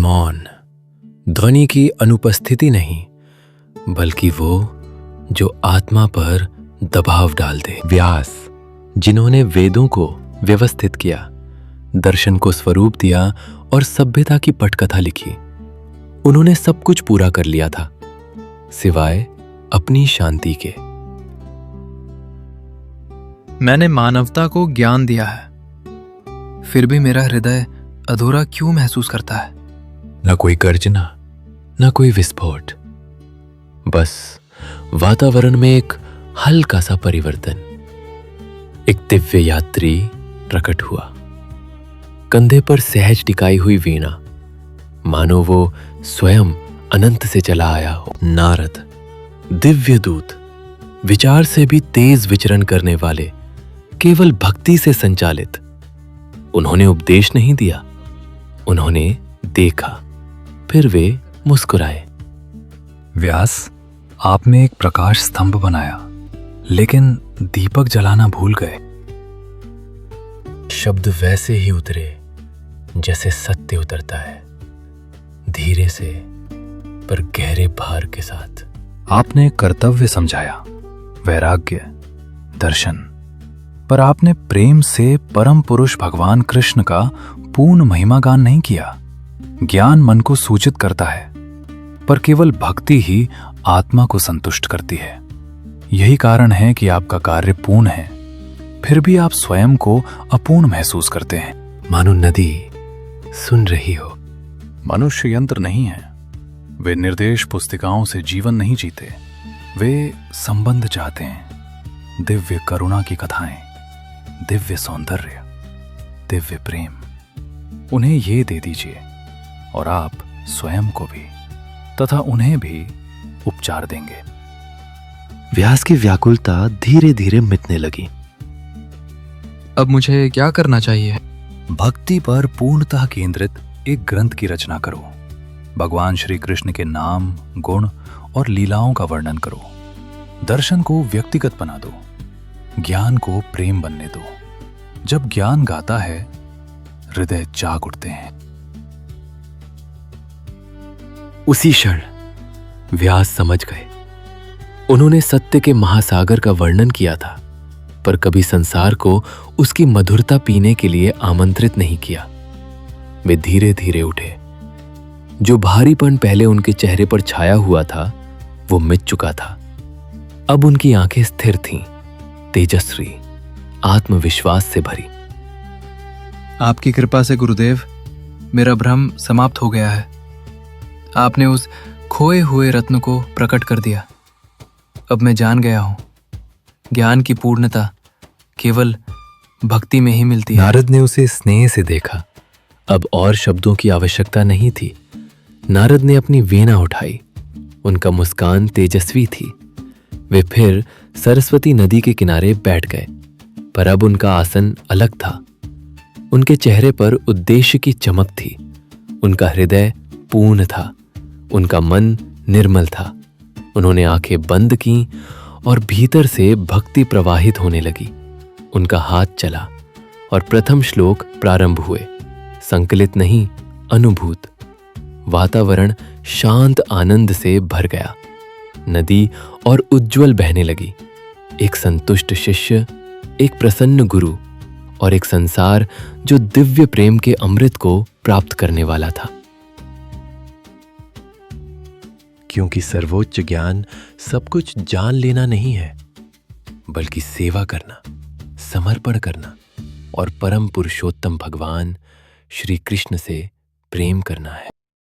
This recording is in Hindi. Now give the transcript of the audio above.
मौन, ध्वनि की अनुपस्थिति नहीं, बल्कि वो जो आत्मा पर दबाव डाल दे। व्यास, जिन्होंने वेदों को व्यवस्थित किया, दर्शन को स्वरूप दिया और सभ्यता की पटकथा लिखी, उन्होंने सब कुछ पूरा कर लिया था सिवाय अपनी शांति के। मैंने मानवता को ज्ञान दिया है, फिर भी मेरा हृदय अधूरा क्यों महसूस करता है? न कोई गर्जना, न कोई विस्फोट, बस वातावरण में एक हल्का सा परिवर्तन। एक दिव्य यात्री प्रकट हुआ, कंधे पर सहज टिकाई हुई वीणा, मानो वो स्वयं अनंत से चला आया हो। नारद, दिव्य दूत, विचार से भी तेज विचरण करने वाले, केवल भक्ति से संचालित। उन्होंने उपदेश नहीं दिया, उन्होंने देखा, फिर वे मुस्कुराए। व्यास, आपने एक प्रकाश स्तंभ बनाया, लेकिन दीपक जलाना भूल गए। शब्द वैसे ही उतरे जैसे सत्य उतरता है, धीरे से पर गहरे भार के साथ। आपने कर्तव्य समझाया, वैराग्य, दर्शन, पर आपने प्रेम से परम पुरुष भगवान कृष्ण का पूर्ण महिमा गान नहीं किया। ज्ञान मन को सूचित करता है, पर केवल भक्ति ही आत्मा को संतुष्ट करती है। यही कारण है कि आपका कार्य पूर्ण है, फिर भी आप स्वयं को अपूर्ण महसूस करते हैं। मानो नदी सुन रही हो। मनुष्य यंत्र नहीं है, वे निर्देश पुस्तिकाओं से जीवन नहीं जीते, वे संबंध चाहते हैं, दिव्य करुणा की कथाएं, दिव्य सौंदर्य, दिव्य प्रेम। उन्हें ये दे दीजिए और आप स्वयं को भी तथा उन्हें भी उपचार देंगे। व्यास की व्याकुलता धीरे धीरे मिटने लगी। अब मुझे क्या करना चाहिए? भक्ति पर पूर्णतः केंद्रित एक ग्रंथ की रचना करो। भगवान श्री कृष्ण के नाम, गुण और लीलाओं का वर्णन करो। दर्शन को व्यक्तिगत बना दो, ज्ञान को प्रेम बनने दो। जब ज्ञान गाता है, हृदय जाग उठते हैं। उसी क्षण व्यास समझ गए। उन्होंने सत्य के महासागर का वर्णन किया था, पर कभी संसार को उसकी मधुरता पीने के लिए आमंत्रित नहीं किया। वे धीरे धीरे उठे। जो भारीपन पहले उनके चेहरे पर छाया हुआ था, वो मिट चुका था। अब उनकी आंखें स्थिर थीं, तेजस्वी, आत्मविश्वास से भरी। आपकी कृपा से गुरुदेव, मेरा भ्रम समाप्त हो गया है। आपने उस खोए हुए रत्न को प्रकट कर दिया। अब मैं जान गया हूं, ज्ञान की पूर्णता केवल भक्ति में ही मिलती है। नारद ने उसे स्नेह से देखा। अब और शब्दों की आवश्यकता नहीं थी। नारद ने अपनी वीणा उठाई। उनका मुस्कान तेजस्वी थी। वे फिर सरस्वती नदी के किनारे बैठ गए, पर अब उनका आसन अलग था। उनके चेहरे पर उद्देश्य की चमक थी। उनका हृदय पूर्ण था, उनका मन निर्मल था। उन्होंने आंखें बंद की और भीतर से भक्ति प्रवाहित होने लगी। उनका हाथ चला और प्रथम श्लोक प्रारंभ हुए। संकलित नहीं, अनुभूत। वातावरण शांत आनंद से भर गया। नदी और उज्जवल बहने लगी। एक संतुष्ट शिष्य, एक प्रसन्न गुरु और एक संसार जो दिव्य प्रेम के अमृत को प्राप्त करने वाला था। क्योंकि सर्वोच्च ज्ञान सब कुछ जान लेना नहीं है, बल्कि सेवा करना, समर्पण करना और परम पुरुषोत्तम भगवान श्री कृष्ण से प्रेम करना है।